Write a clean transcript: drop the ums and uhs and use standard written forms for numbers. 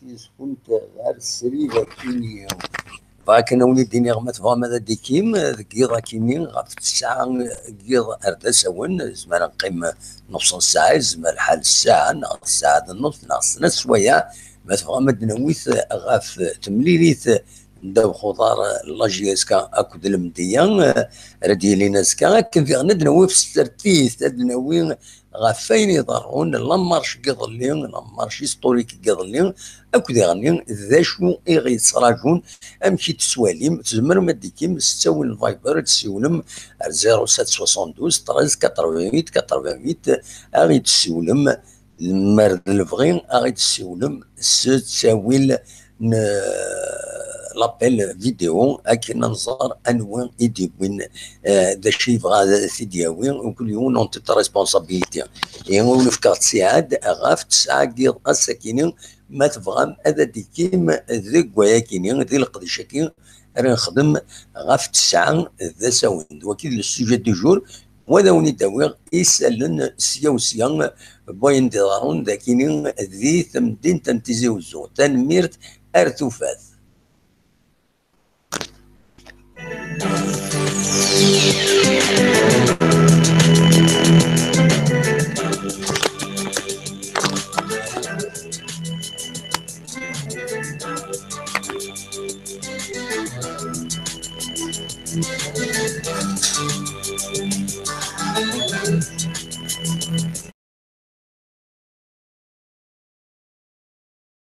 يسكنت غير السريرة كيني فاكن وليدي نغمة فما ذا ديكيم كيضا كيني غاف الساعة كيضا أردسون زمان نقيم نص ساعة زمان حال الساعة ناقص الساعة النص ناقص نص شوية ما تفهم دنويث غاف تمليليث نداو خضار لاجيسكا اكو المديان ردي لينا سكا كان في ندنوي في السرتيث ندنوي غافين يضرون لامارش كيضلين لامارش هيستوريك كيضلين اكو غني ذا شنو يغي صراجون امشي تسواليم تزمر ما ديكيم تساوي الفايبر تسولم 0772 13 88 88 اغي تسولم المرد الفغين اغي تسولم تساوي لابيل فيديو اكن نظر انوان يديوين ذا الشيء بغا سيدياوين وكل يوم اون تيت ريسبونسابيلتي يقولوا في كارت سعاد غاف تسعه ديال الساكنين ما تبغى هذا ديكيم ذي كواياكينين ذي القديشاكين راه نخدم غاف تسعه ذا ساوند وكيل السوجي دو جور وهذا وني داوير يسالن سيا وسيا بوين ديرون ذاكينين ذي ثمدين تنتيزي وزو تنميرت ارتوفات